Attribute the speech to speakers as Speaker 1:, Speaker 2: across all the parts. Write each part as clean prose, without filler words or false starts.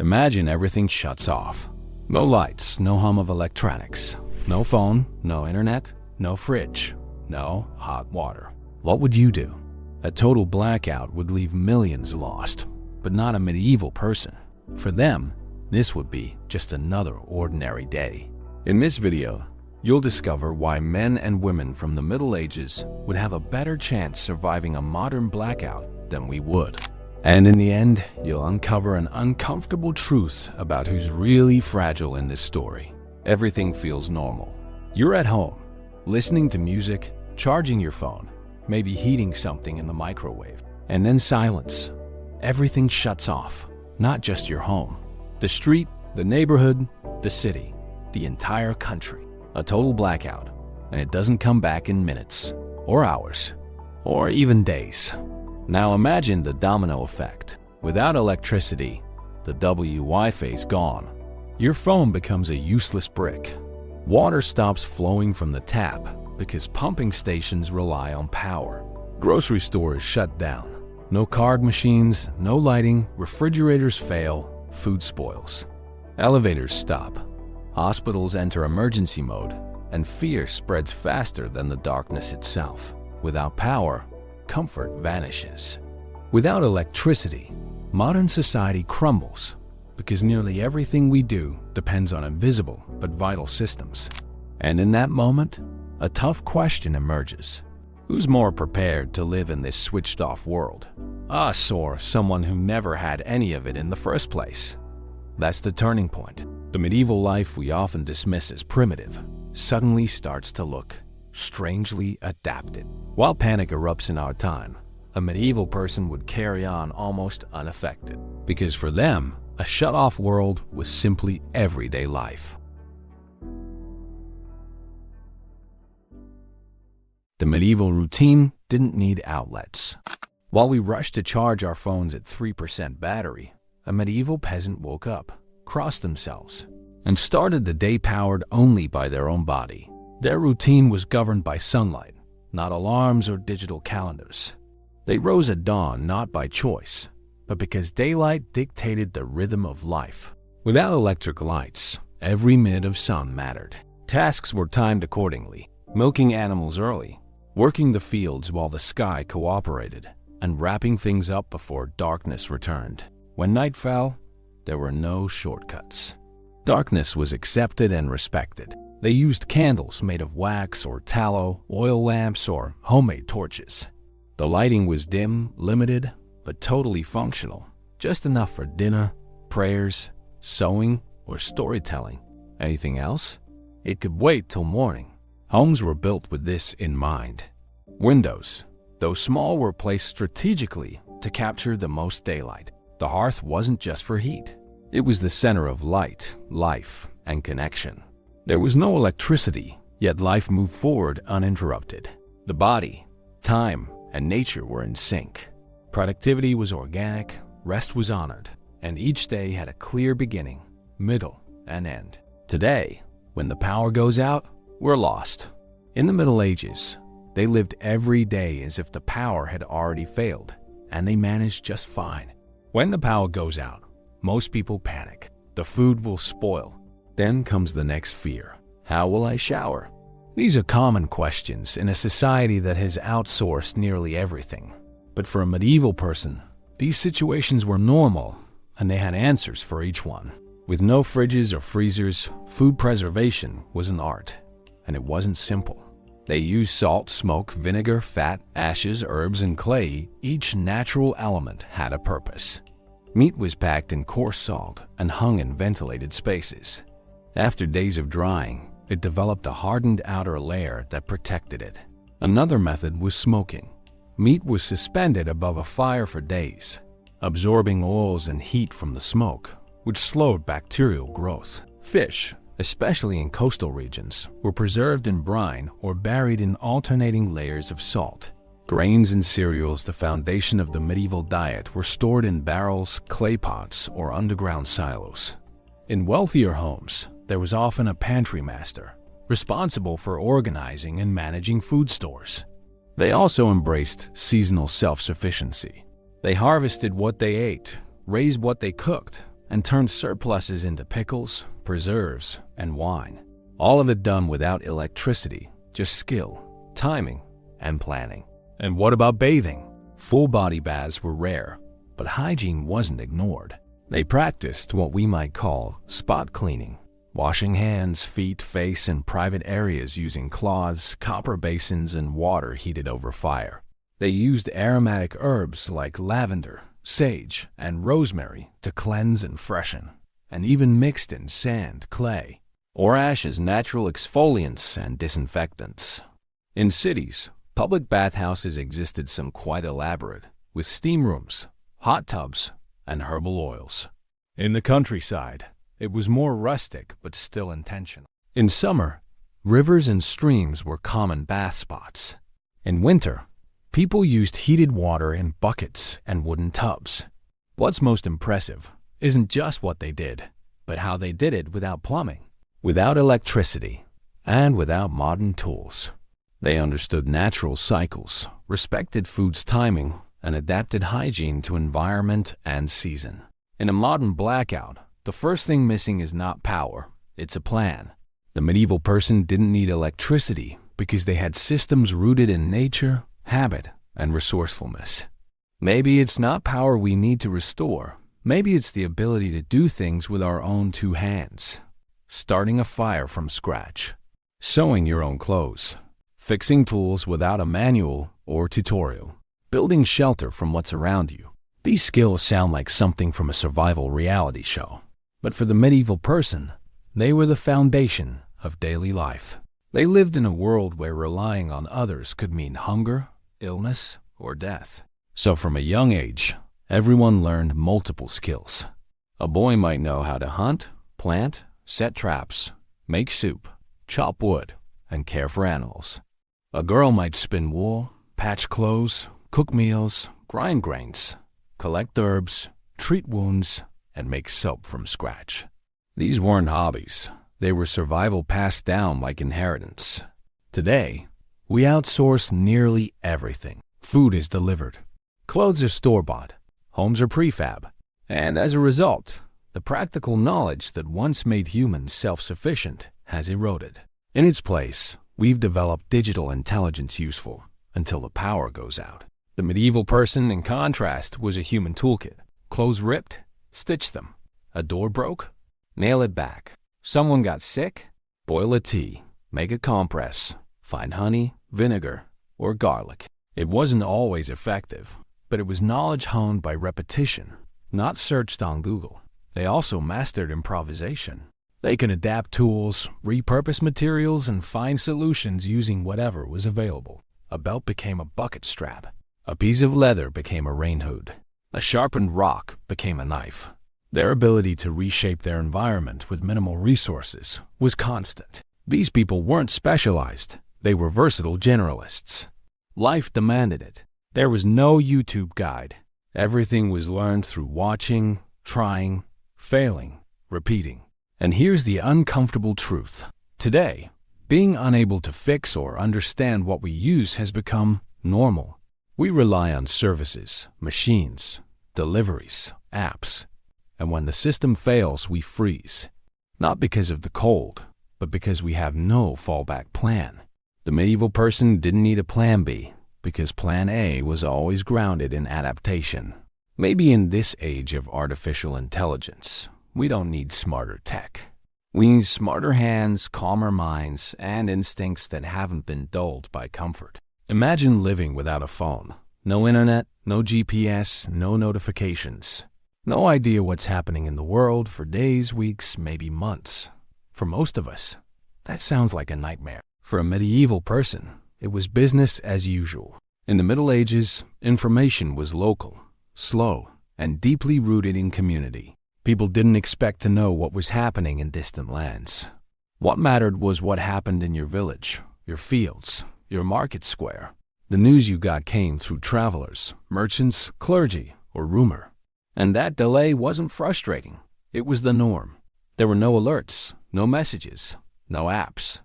Speaker 1: Imagine everything shuts off. No lights, no hum of electronics, no phone, no internet, no fridge, no hot water. What would you do? A total blackout would leave millions lost, but not a medieval person. For them, this would be just another ordinary day. In this video, you'll discover why men and women from the Middle Ages would have a better chance surviving a modern blackout than we would. And in the end, you'll uncover an uncomfortable truth about who's really fragile in this story. Everything feels normal. You're at home, listening to music, charging your phone, maybe heating something in the microwave. And then silence. Everything shuts off, not just your home. The street, the neighborhood, the city, the entire country. A total blackout, and it doesn't come back in minutes, or hours, or even days. Now imagine the domino effect. Without electricity, the Wi-Fi's gone. Your phone becomes a useless brick. Water stops flowing from the tap because pumping stations rely on power. Grocery stores shut down. No card machines, no lighting, refrigerators fail, food spoils. Elevators stop. Hospitals enter emergency mode, and fear spreads faster than the darkness itself. Without power, comfort vanishes. Without electricity, modern society crumbles because nearly everything we do depends on invisible but vital systems. And in that moment, a tough question emerges. Who's more prepared to live in this switched-off world? Us or someone who never had any of it in the first place? That's the turning point. The medieval life we often dismiss as primitive suddenly starts to look strangely adapted. While panic erupts in our time, a medieval person would carry on almost unaffected, because for them, a shut-off world was simply everyday life. The medieval routine didn't need outlets. While we rushed to charge our phones at 3% battery, a medieval peasant woke up, crossed themselves, and started the day powered only by their own body. Their routine was governed by sunlight, not alarms or digital calendars. They rose at dawn not by choice, but because daylight dictated the rhythm of life. Without electric lights, every minute of sun mattered. Tasks were timed accordingly: milking animals early, working the fields while the sky cooperated, and wrapping things up before darkness returned. When night fell, there were no shortcuts. Darkness was accepted and respected. They used candles made of wax or tallow, oil lamps, or homemade torches. The lighting was dim, limited, but totally functional. Just enough for dinner, prayers, sewing, or storytelling. Anything else? It could wait till morning. Homes were built with this in mind. Windows, though small, were placed strategically to capture the most daylight. The hearth wasn't just for heat. It was the center of light, life, and connection. There was no electricity, yet life moved forward uninterrupted. The body, time, and nature were in sync. Productivity was organic, rest was honored, and each day had a clear beginning, middle, and end. Today, when the power goes out, we're lost. In the Middle Ages, they lived every day as if the power had already failed, and they managed just fine. When the power goes out, most people panic. The food will spoil. Then comes the next fear. How will I shower? These are common questions in a society that has outsourced nearly everything. But for a medieval person, these situations were normal, and they had answers for each one. With no fridges or freezers, food preservation was an art, and it wasn't simple. They used salt, smoke, vinegar, fat, ashes, herbs, and clay. Each natural element had a purpose. Meat was packed in coarse salt and hung in ventilated spaces. After days of drying, it developed a hardened outer layer that protected it. Another method was smoking. Meat was suspended above a fire for days, absorbing oils and heat from the smoke, which slowed bacterial growth. Fish, especially in coastal regions, were preserved in brine or buried in alternating layers of salt. Grains and cereals, the foundation of the medieval diet, were stored in barrels, clay pots, or underground silos. In wealthier homes, there was often a pantry master, responsible for organizing and managing food stores. They also embraced seasonal self-sufficiency. They harvested what they ate, raised what they cooked, and turned surpluses into pickles, preserves, and wine. All of it done without electricity, just skill, timing, and planning. And what about bathing? Full-body baths were rare, but hygiene wasn't ignored. They practiced what we might call spot cleaning, washing hands, feet, face, and private areas using cloths, copper basins, and water heated over fire. They used aromatic herbs like lavender, sage, and rosemary to cleanse and freshen, and even mixed in sand, clay, or ash as natural exfoliants and disinfectants. In cities, public bathhouses existed, some quite elaborate, with steam rooms, hot tubs, and herbal oils. In the countryside, it was more rustic but still intentional. In summer, rivers and streams were common bath spots. In winter, people used heated water in buckets and wooden tubs. What's most impressive isn't just what they did, but how they did it without plumbing, without electricity, and without modern tools. They understood natural cycles, respected food's timing, and adapted hygiene to environment and season. In a modern blackout, the first thing missing is not power, it's a plan. The medieval person didn't need electricity because they had systems rooted in nature, habit, and resourcefulness. Maybe it's not power we need to restore. Maybe it's the ability to do things with our own two hands. Starting a fire from scratch, sewing your own clothes, fixing tools without a manual or tutorial, building shelter from what's around you. These skills sound like something from a survival reality show. But for the medieval person, they were the foundation of daily life. They lived in a world where relying on others could mean hunger, illness, or death. So from a young age, everyone learned multiple skills. A boy might know how to hunt, plant, set traps, make soup, chop wood, and care for animals. A girl might spin wool, patch clothes, cook meals, grind grains, collect herbs, treat wounds, and make soap from scratch. These weren't hobbies. They were survival passed down like inheritance. Today, we outsource nearly everything. Food is delivered. Clothes are store-bought. Homes are prefab. And as a result, the practical knowledge that once made humans self-sufficient has eroded. In its place, we've developed digital intelligence useful until the power goes out. The medieval person, in contrast, was a human toolkit. Clothes ripped, stitch them. A door broke, nail it back. Someone got sick, boil a tea, make a compress, find honey, vinegar, or garlic. It wasn't always effective, but it was knowledge honed by repetition, not searched on Google. They also mastered improvisation. They could adapt tools, repurpose materials, and find solutions using whatever was available. A belt became a bucket strap. A piece of leather became a rain hood. A sharpened rock became a knife. Their ability to reshape their environment with minimal resources was constant. These people weren't specialized. They were versatile generalists. Life demanded it. There was no YouTube guide. Everything was learned through watching, trying, failing, repeating. And here's the uncomfortable truth. Today, being unable to fix or understand what we use has become normal. We rely on services, machines, deliveries, apps, and when the system fails, we freeze. Not because of the cold, but because we have no fallback plan. The medieval person didn't need a plan B, because plan A was always grounded in adaptation. Maybe in this age of artificial intelligence, we don't need smarter tech. We need smarter hands, calmer minds, and instincts that haven't been dulled by comfort. Imagine living without a phone. No internet, no GPS, no notifications. No idea what's happening in the world for days, weeks, maybe months. For most of us, that sounds like a nightmare. For a medieval person, it was business as usual. In the Middle Ages, information was local, slow, and deeply rooted in community. People didn't expect to know what was happening in distant lands. What mattered was what happened in your village, your fields, your market square. The news you got came through travelers, merchants, clergy, or rumor. And that delay wasn't frustrating. It was the norm. There were no alerts, no messages, no apps.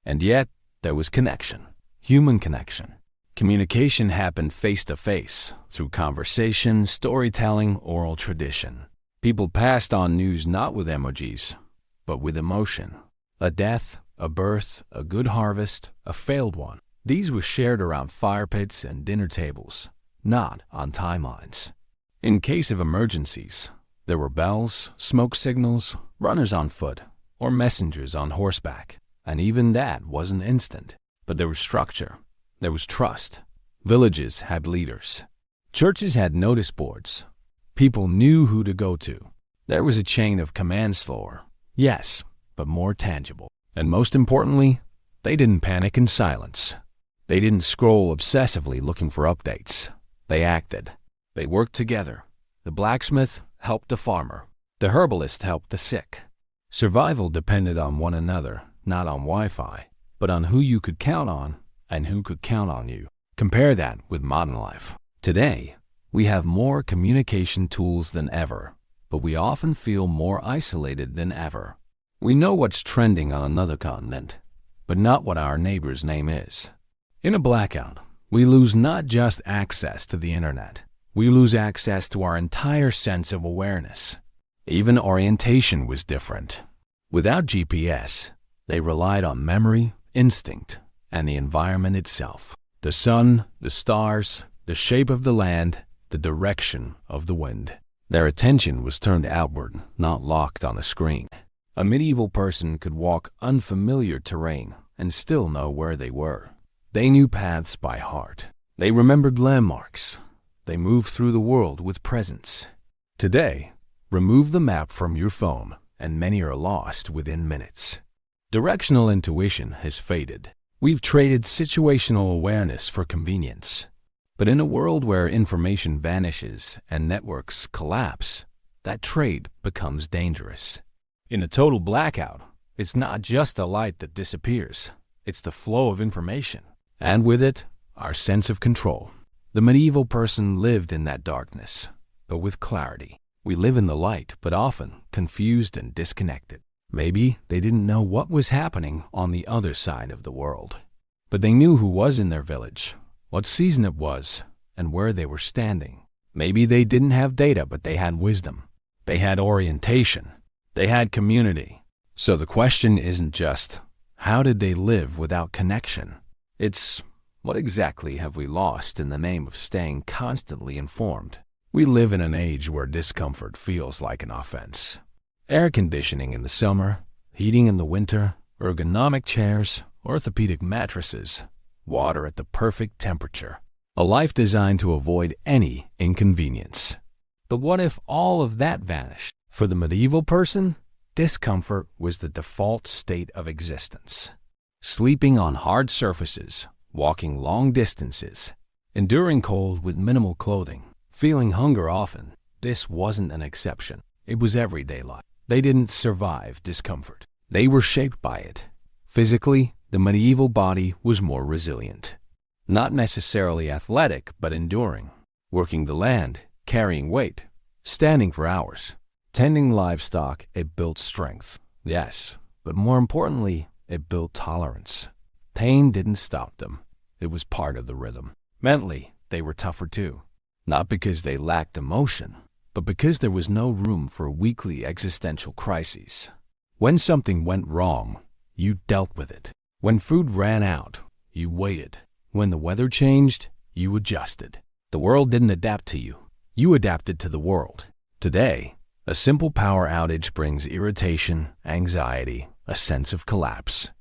Speaker 1: And yet, there was connection, human connection. Communication happened face to face, through conversation, storytelling, oral tradition. People passed on news not with emojis, but with emotion. A death, a birth, a good harvest, a failed one. These were shared around fire pits and dinner tables, not on timelines. In case of emergencies, there were bells, smoke signals, runners on foot, or messengers on horseback. And even that wasn't instant. But there was structure. There was trust. Villages had leaders. Churches had notice boards. People knew who to go to. There was a chain of command slower. Yes, but more tangible. And most importantly, they didn't panic in silence. They didn't scroll obsessively looking for updates. They acted. They worked together. The blacksmith helped the farmer. The herbalist helped the sick. Survival depended on one another, not on Wi-Fi, but on who you could count on and who could count on you. Compare that with modern life. Today, we have more communication tools than ever, but we often feel more isolated than ever. We know what's trending on another continent, but not what our neighbor's name is. In a blackout, we lose not just access to the internet, we lose access to our entire sense of awareness. Even orientation was different. Without GPS, they relied on memory, instinct, and the environment itself. The sun, the stars, the shape of the land, the direction of the wind. Their attention was turned outward, not locked on a screen. A medieval person could walk unfamiliar terrain and still know where they were. They knew paths by heart. They remembered landmarks. They moved through the world with presence. Today, remove the map from your phone, and many are lost within minutes. Directional intuition has faded. We've traded situational awareness for convenience. But in a world where information vanishes and networks collapse, that trade becomes dangerous. In a total blackout, it's not just the light that disappears, it's the flow of information. And with it, our sense of control. The medieval person lived in that darkness, but with clarity. We live in the light, but often confused and disconnected. Maybe they didn't know what was happening on the other side of the world, but they knew who was in their village, what season it was, and where they were standing. Maybe they didn't have data, but they had wisdom. They had orientation. They had community. So the question isn't just, how did they live without connection? It's, what exactly have we lost in the name of staying constantly informed? We live in an age where discomfort feels like an offense. Air conditioning in the summer, heating in the winter, ergonomic chairs, orthopedic mattresses, water at the perfect temperature. A life designed to avoid any inconvenience. But what if all of that vanished? For the medieval person, discomfort was the default state of existence. Sleeping on hard surfaces, walking long distances, enduring cold with minimal clothing, feeling hunger often, this wasn't an exception. It was everyday life. They didn't survive discomfort. They were shaped by it. Physically, the medieval body was more resilient. Not necessarily athletic, but enduring. Working the land, carrying weight, standing for hours. Tending livestock, it built strength. Yes, but more importantly, it built tolerance. Pain didn't stop them. It was part of the rhythm. Mentally, they were tougher too. Not because they lacked emotion, but because there was no room for weekly existential crises. When something went wrong, you dealt with it. When food ran out, you waited. When the weather changed, you adjusted. The world didn't adapt to you. You adapted to the world. Today, a simple power outage brings irritation, anxiety, a sense of collapse.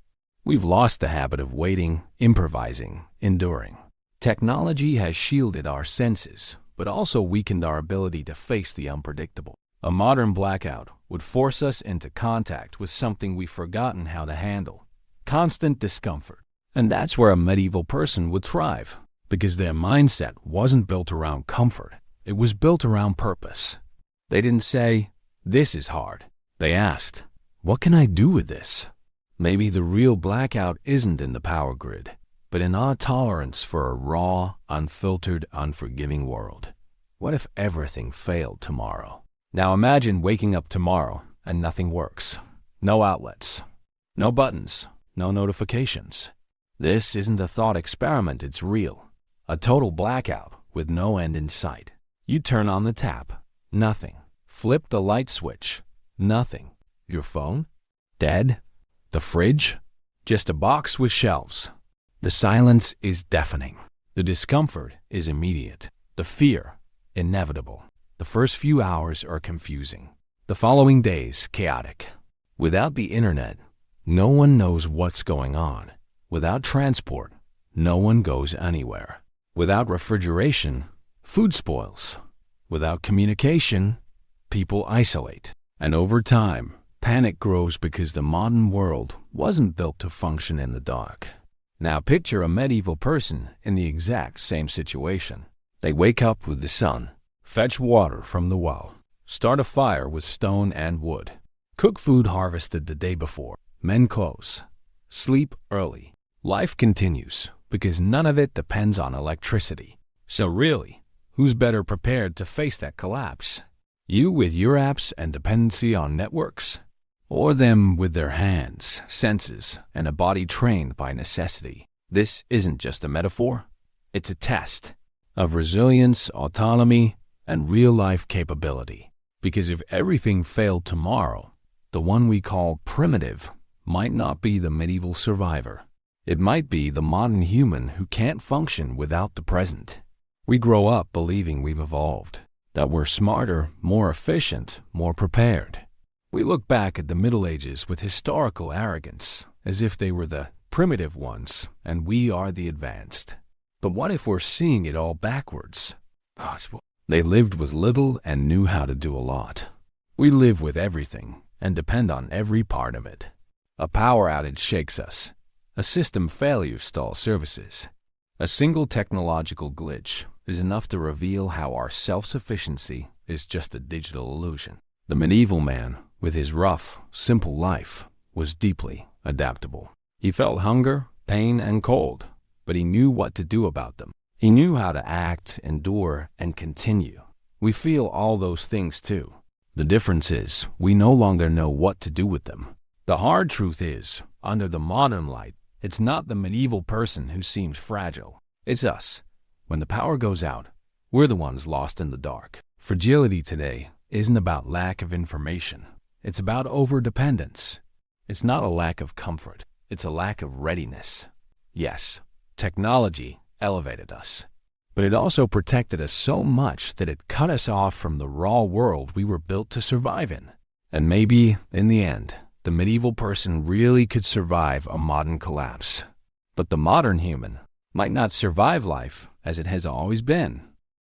Speaker 1: We've lost the habit of waiting, improvising, enduring. Technology has shielded our senses, but also weakened our ability to face the unpredictable. A modern blackout would force us into contact with something we've forgotten how to handle. Constant discomfort. And that's where a medieval person would thrive, because their mindset wasn't built around comfort. It was built around purpose. They didn't say, "This is hard." They asked, "What can I do with this?" Maybe the real blackout isn't in the power grid, but in our tolerance for a raw, unfiltered, unforgiving world. What if everything failed tomorrow? Now imagine waking up tomorrow and nothing works. No outlets, no buttons, no notifications. This isn't a thought experiment, it's real. A total blackout with no end in sight. You turn on the tap, nothing. Flip the light switch. Nothing. Your phone? Dead? The fridge? Just a box with shelves. The silence is deafening. The discomfort is immediate. The fear, inevitable. The first few hours are confusing. The following days, chaotic. Without the internet, no one knows what's going on. Without transport, no one goes anywhere. Without refrigeration, food spoils. Without communication, people isolate. And over time, panic grows because the modern world wasn't built to function in the dark. Now picture a medieval person in the exact same situation. They wake up with the sun, fetch water from the well, start a fire with stone and wood, cook food harvested the day before, mend clothes, sleep early. Life continues because none of it depends on electricity. So really, who's better prepared to face that collapse? You with your apps and dependency on networks? Or them with their hands, senses, and a body trained by necessity? This isn't just a metaphor. It's a test of resilience, autonomy, and real-life capability. Because if everything failed tomorrow, the one we call primitive might not be the medieval survivor. It might be the modern human who can't function without the present. We grow up believing we've evolved, that we're smarter, more efficient, more prepared. We look back at the Middle Ages with historical arrogance, as if they were the primitive ones and we are the advanced. But what if we're seeing it all backwards? They lived with little and knew how to do a lot. We live with everything and depend on every part of it. A power outage shakes us. A system failure stalls services. A single technological glitch is enough to reveal how our self-sufficiency is just a digital illusion. The medieval man, with his rough, simple life, was deeply adaptable. He felt hunger, pain, and cold, but he knew what to do about them. He knew how to act, endure, and continue. We feel all those things too. The difference is, we no longer know what to do with them. The hard truth is, under the modern light, it's not the medieval person who seems fragile. It's us. When the power goes out, we're the ones lost in the dark. Fragility today isn't about lack of information. It's about overdependence. It's not a lack of comfort. It's a lack of readiness. Yes, technology elevated us, but it also protected us so much that it cut us off from the raw world we were built to survive in. And maybe, in the end, the medieval person really could survive a modern collapse. But the modern human might not survive life as it has always been.